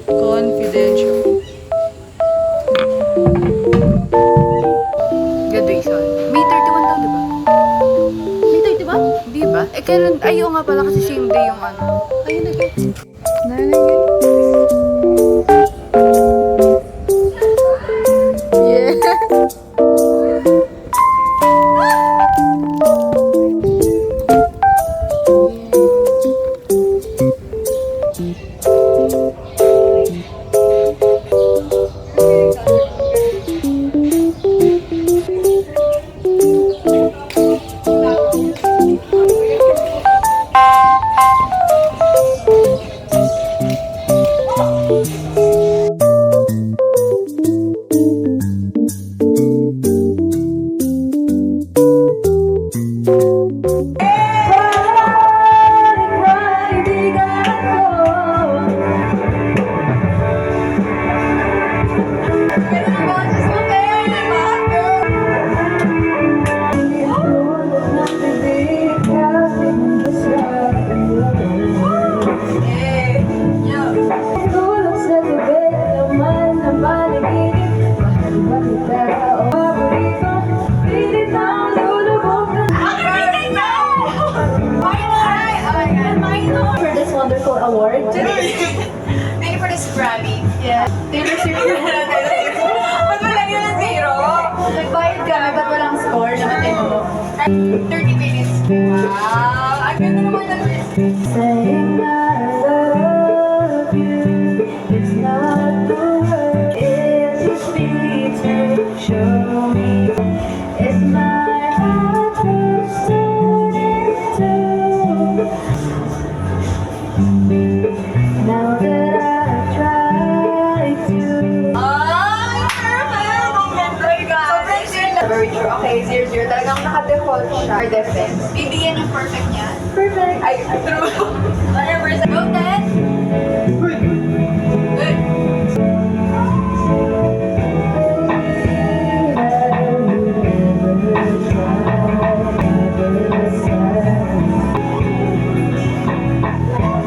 Confidential. Graduation. May 31 daw, diba? May 30 ba? Di ba? Eh, kailan? Ayaw nga pala kasi same day yung ano. Ayun na, guys. Yeah. Wonderful award. Thank you for this Grammy. Yeah. Taylor Swift. Ba't wala yun ang zero? Nagbayad kami, ba't walang score? Namatay mo. 30 minutes. Wow! Ang ganda naman ng Saying I love you, it's not the word, it's your speech to show me. It's my heart turning to. Now that I've tried to. Ay! Perfect! Ang ganda, guys! Very true. Okay, 0-0. Talagang naka-default siya. For defense. Bibigyan ng perfect niya. Perfect. Ay, true. 100%. Go, Ted! Good.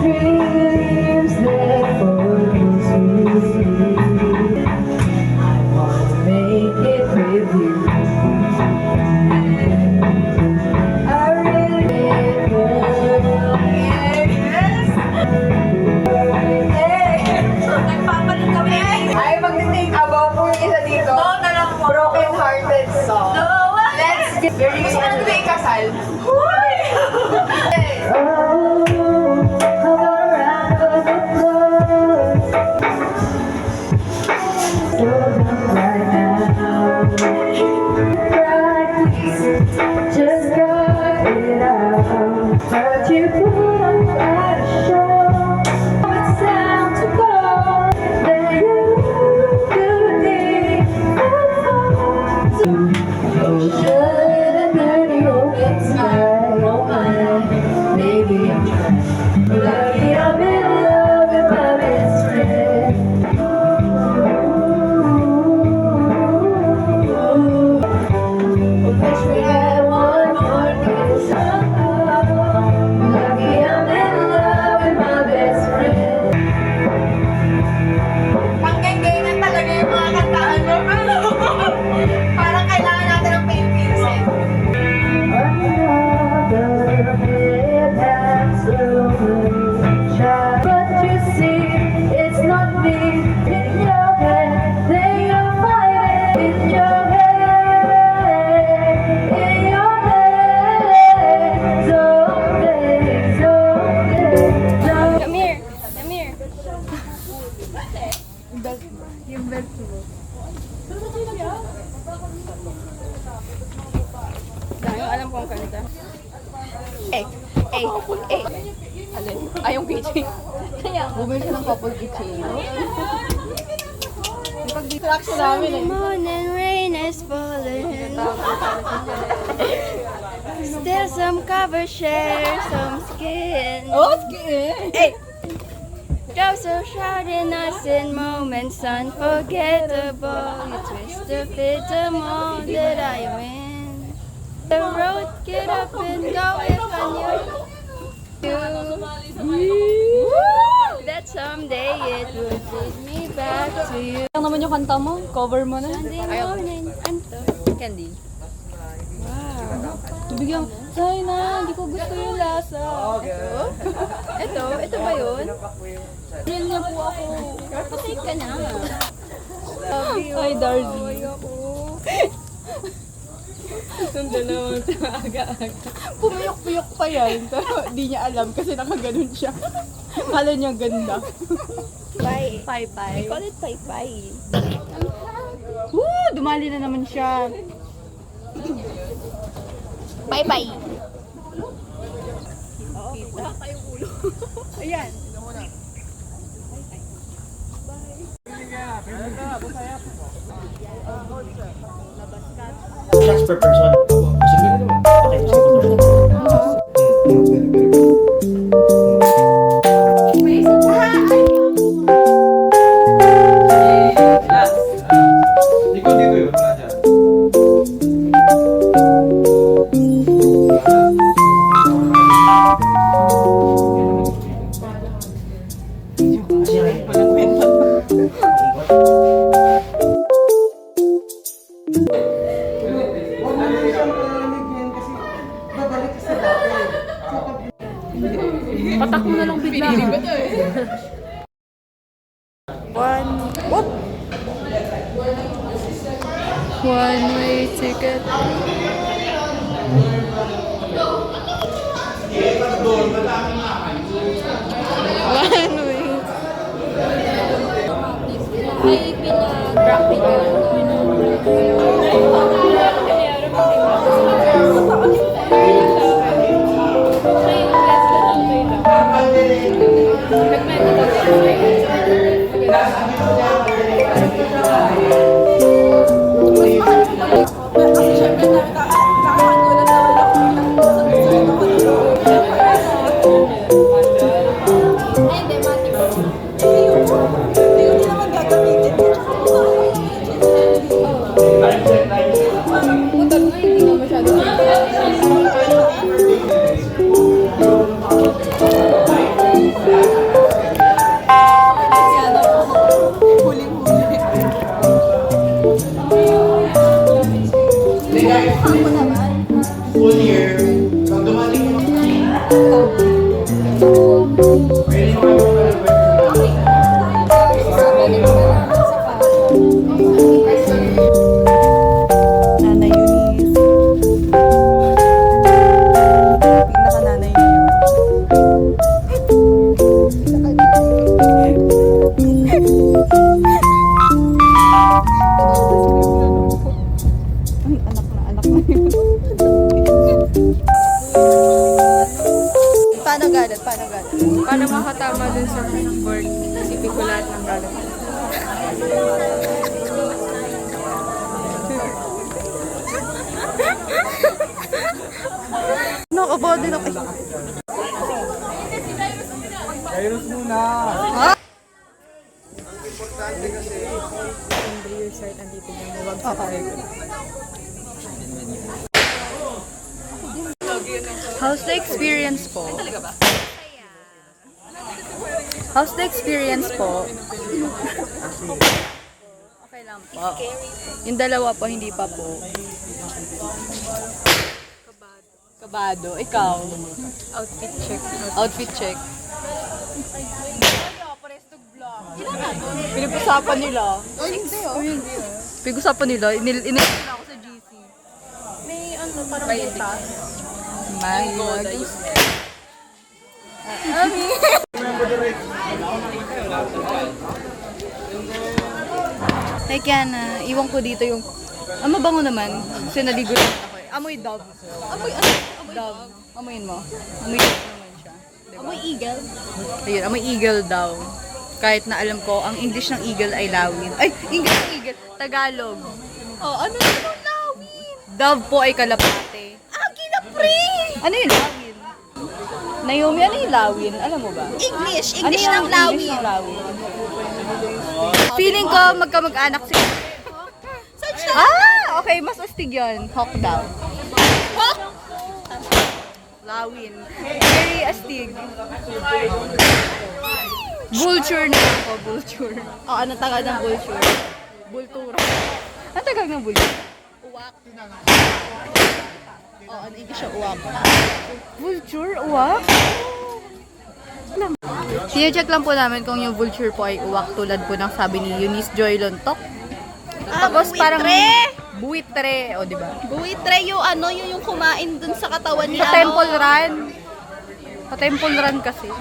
Dreams that follows me. I wanna make it with you. I really will. Yes! Nagpapalit kami. Ay, mag-take about po yung isa dito. Oo, na lang po. Broken Hearted song. No! Let's get very Gusto natin ba ikasal? Oh, how about a round of applause? Slow down right now. Practice, just got it out. But you put on quite a show. It's time to go. Then you do the ocean and dirty open sky. Oh my, maybe I'm trying. Lucky I'm in love with my best friend. Wish we had one more kiss. Lucky I'm in love with my best friend. Ang ganda talaga yung mga kantaan mo. Parang kailangan natin ng paint Vincent. Another bit and slowly try. But you see, it's not me. In your head, they are fighting. In your head, in your head. Someday, someday. Come here. Come here. Yung belt mo. Yung alam kong kanta. Eh. Alin? Ay, yung keychain. Kaya. Bumili siya ng couple keychain. Tracks namin eh. Morning rain is falling. Still some cover share some skin. Oh, skin! Hey! Drops of shouting us in moments unforgettable. You twist to fit the mold that I win. The road, get up and go if I knew you. back to you. Lang naman yung kanta mo, cover mo na. Sunday morning. Ano to? Candy. Wow. Bigyan, sana, hindi ko gusto yung lasa. Ito ba yun? Yan niya po ako. Patay ka na. Hi, Darcy. Itong dalawang aga-aga. Pumiyok-piyok pa yan. Pero di niya alam kasi nakaganon siya. Kala niya ganda. Bye. Pay-pay. I call it pay-pay. Woo! Dumali na naman siya. Bye-bye. Ayan. Shots per person. Sige naman. Okay, sige per person. Very good. Likod dito yun. Wala dyan. Patak mo na lang bigla. One way ticket. One way. Ay, pina-practical. Full year. Pag dumating yung pwede mo Nanay Eunice. Pinaka-nanay niya yun. Ay, anak na yun. Paano galit? Para makatama dun sa board, isipin ko lahat ng galit. Nakabody na kayo. virus muna. How's the experience po? How's the experience po? Okay lang po. Yung dalawa po, hindi pa po. Kabado. Ikaw? Outfit check. Outfit check. Pinag-usapan nila. Oh, hindi oh. Pinag-usapan nila. Inilip nila ako sa GC. May ano, parang beta. May Hey Kiana, iwan ko dito yung... Ang mabango naman. Kasi naligo rin ako eh. Amoy dove. Amoy ano? Dove. Amoyin mo. Amoy dove naman siya. Diba? Amoy eagle. Ayun, amoy eagle daw. Kahit na alam ko, ang English ng eagle ay lawin. Ay, English ng eagle. Tagalog. Oh, ano yung lawin? Dove po ay kalapate. Ah, kinapre! Ano yung lawin? Naomi, ano yung lawin? Alam mo ba? English Ano yung English ng lawin? Feeling ko magkamag-anak sila. Ah, okay. Mas astig yun. Hawk daw. Hawk? Lawin. Very astig. Vulture na lang po, vulture. O, ano tagal ng vulture? Bultura. Ano tagal ng vulture? Uwak. O, ano hindi siya uwak? Vulture? Uwak? Sinecheck lang po namin kung yung vulture po ay uwak tulad po ng sabi ni Eunice Joy Lontok. Tapos parang buitre, o di ba? Buitre yung ano, yung kumain dun sa katawan niya. Sa Temple Run. Sa Temple Run kasi.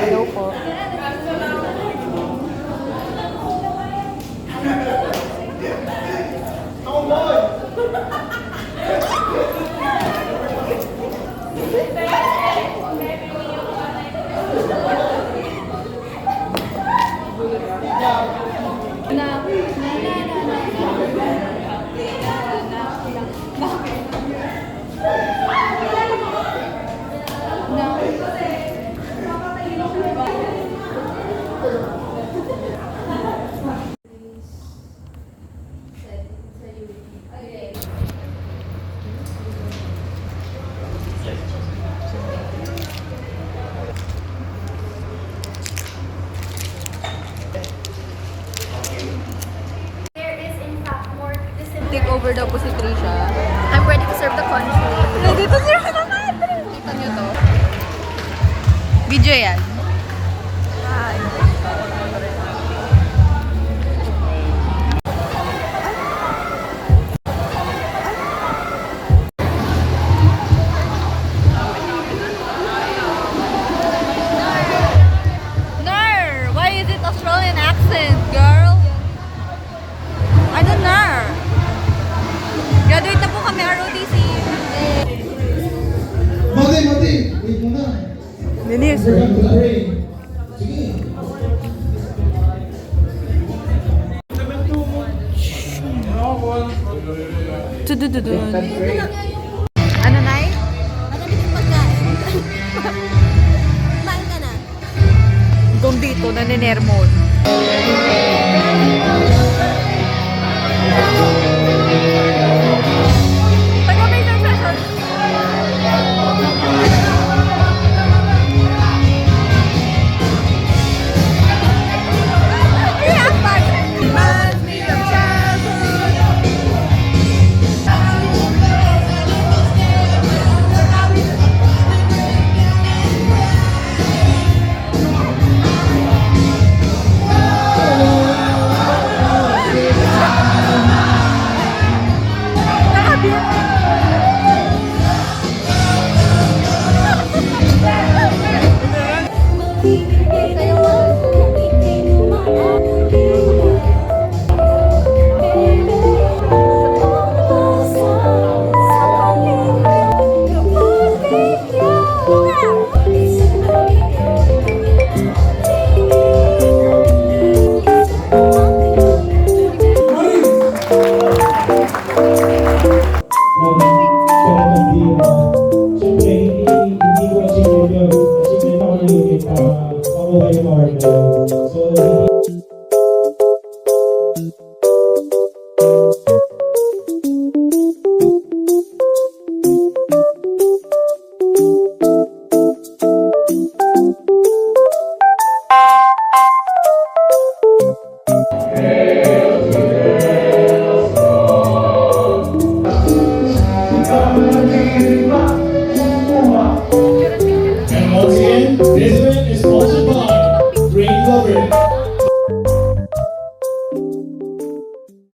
Hello po. There is in fact more discipline. Take over daw po si Trisha. I'm ready to serve the country. Dito sir na natin. Kita niyo to. Video yan. Nar! Why is it Australian accent, girl? Ano Nar? Graduate na po kami ROTC. Mati! Wait muna. Linis. We're going to pray. Sige. Tudududun. Ano, Nay? Kumain ka na. Kung dito, naninermon. Pag-operation session. Hey.